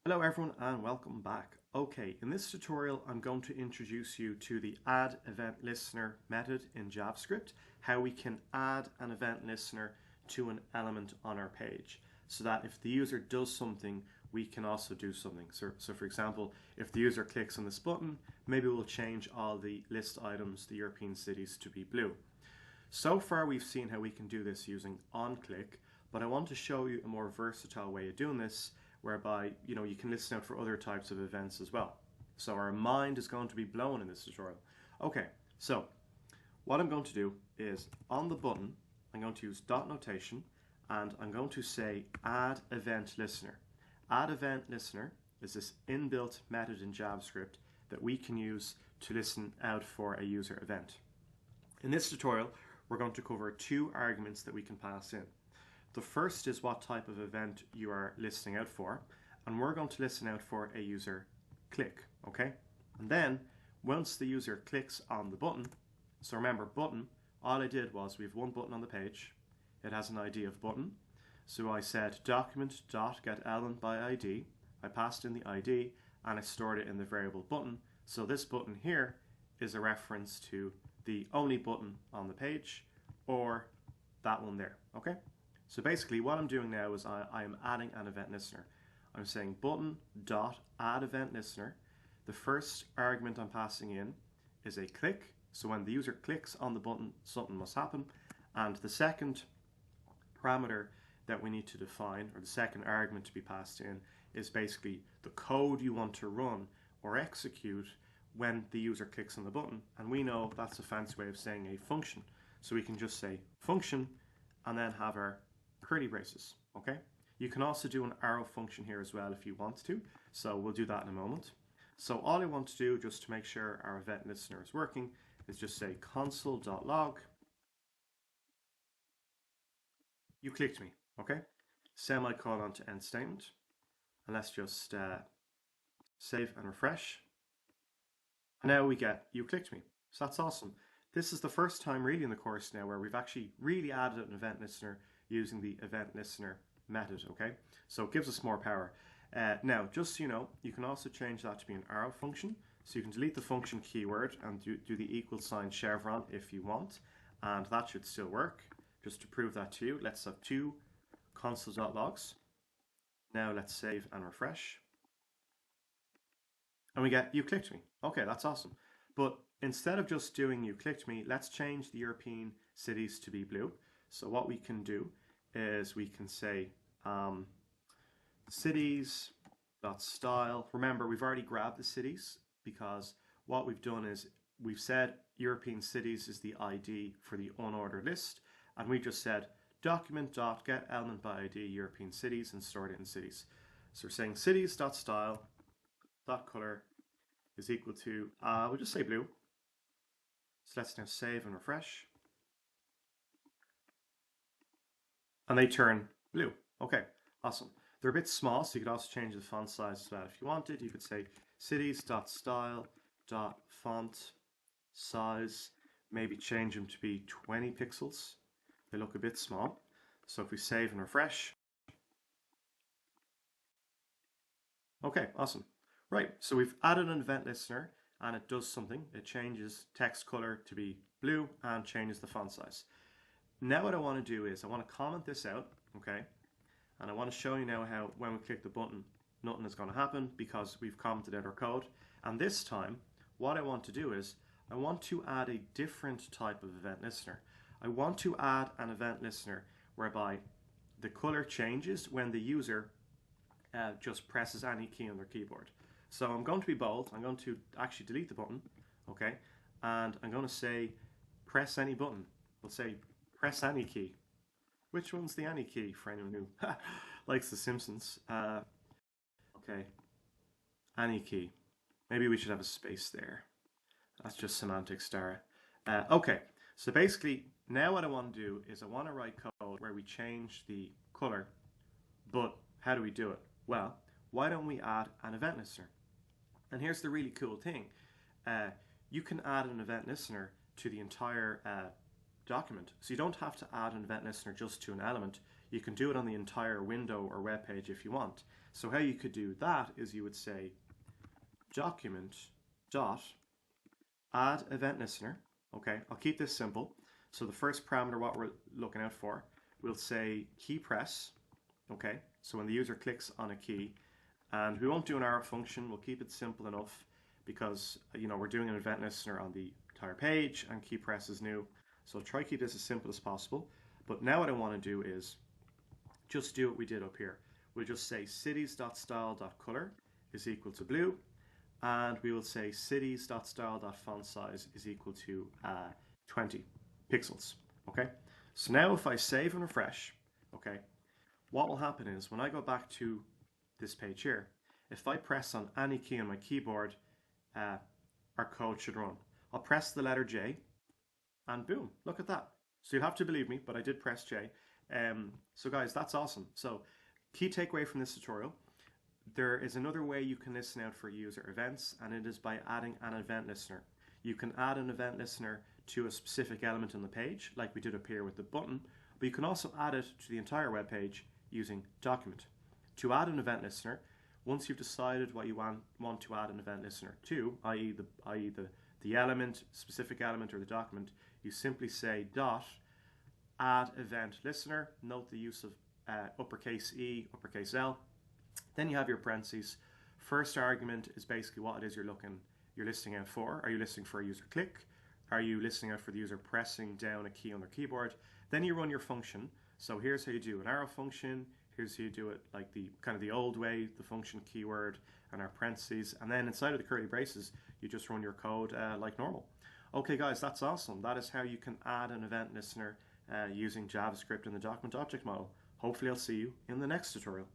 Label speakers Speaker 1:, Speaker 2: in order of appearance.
Speaker 1: Hello everyone and welcome back. Okay, in this tutorial I'm going to introduce you to the addEventListener method in JavaScript, how we can add an event listener to an element on our page so that if the user does something, we can also do something. So for example, if the user clicks on this button, maybe we'll change all the list items, the European cities, to be blue. So far we've seen how we can do this using onClick, but I want to show you a more versatile way of doing this whereby you can listen out for other types of events as well. So our mind is going to be blown in this tutorial. Okay, so what I'm going to do is on the button I'm going to use dot notation and I'm going to say addEventListener. addEventListener is this inbuilt method in JavaScript that we can use to listen out for a user event. In this tutorial we're going to cover two arguments that we can pass in. The first is what type of event you are listening out for, and we're going to listen out for a user click, okay? And then once the user clicks on the button, so remember button, all I did was we have one button on the page, it has an ID of button, so I said document.getElement by ID, I passed in the ID and I stored it in the variable button, so this button here is a reference to the only button on the page or that one there, okay? So basically what I'm doing now is I am adding an event listener. I'm saying button dot add event listener. The first argument I'm passing in is a click. So when the user clicks on the button, something must happen. And the second parameter that we need to define, or the second argument to be passed in, is basically the code you want to run or execute when the user clicks on the button. And we know that's a fancy way of saying a function. So we can just say function and then have our curly braces, okay? You can also do an arrow function here as well if you want to, so we'll do that in a moment. So all I want to do, just to make sure our event listener is working, is just say console.log. You clicked me, okay? Semicolon to end statement. And let's just save and refresh. And now we get you clicked me. So that's awesome. This is the first time really in the course now where we've actually really added an event listener using the event listener method, okay? So it gives us more power. Now, just so you know, you can also change that to be an arrow function. So you can delete the function keyword and do the equal sign chevron if you want, and that should still work. Just to prove that to you, let's have two console.logs. Now let's save and refresh. And we get you clicked me. Okay, that's awesome. But instead of just doing you clicked me, let's change the European cities to be blue. So what we can do is we can say cities.style. Remember, we've already grabbed the cities because what we've done is we've said European cities is the ID for the unordered list, and we just said document.getElement by ID European cities and stored it in cities. So we're saying cities.style.color is equal to, we'll just say blue. So let's now save and refresh. And they turn blue. Okay, awesome. They're a bit small, so you could also change the font size as well if you wanted. You could say cities.style.font size, maybe change them to be 20 pixels. They look a bit small. So if we save and refresh. Okay, awesome. Right, so we've added an event listener and it does something. It changes text color to be blue and changes the font size. Now what I want to do is I want to comment this out, okay? And I want to show you now how when we click the button, nothing is going to happen because we've commented out our code. And this time, what I want to do is I want to add a different type of event listener. I want to add an event listener whereby the color changes when the user just presses any key on their keyboard. So I'm going to be bold. I'm going to actually delete the button, okay? And I'm going to say press any button. We'll say press any key. Which one's the any key for anyone who likes The Simpsons? Okay, any key. Maybe we should have a space there. That's just semantics, Dara. Okay, so basically now what I want to do is I want to write code where we change the color, but how do we do it? Well, why don't we add an event listener? And here's the really cool thing. You can add an event listener to the entire document. So you don't have to add an event listener just to an element. You can do it on the entire window or web page if you want. So how you could do that is you would say document dot add event listener. Okay, I'll keep this simple. So the first parameter, what we're looking out for, we'll say key press. Okay, so when the user clicks on a key, and we won't do an arrow function, we'll keep it simple enough because we're doing an event listener on the entire page and key press is new. So try to keep this as simple as possible. But now what I want to do is just do what we did up here. We'll just say cities.style.color is equal to blue, and we will say cities.style.font size is equal to 20 pixels. Okay, so now if I save and refresh, okay, what will happen is when I go back to this page here, if I press on any key on my keyboard, our code should run. I'll press the letter J and boom, look at that. So you'll have to believe me, but I did press J. So guys, that's awesome. So key takeaway from this tutorial, there is another way you can listen out for user events, and it is by adding an event listener. You can add an event listener to a specific element on the page, like we did up here with the button, but you can also add it to the entire web page using document. To add an event listener, once you've decided what you want to add an event listener to, i.e. the element, specific element, or the document, you simply say dot add event listener. Note the use of uppercase E, uppercase L. Then you have your parentheses. First argument is basically what it is you're listening out for. Are you listening for a user click? Are you listening out for the user pressing down a key on their keyboard? Then you run your function. So here's how you do an arrow function. Here's how you do it like the old way, the function keyword and our parentheses. And then inside of the curly braces, you just run your code like normal. Okay guys, that's awesome. That is how you can add an event listener using JavaScript in the document object model. Hopefully I'll see you in the next tutorial.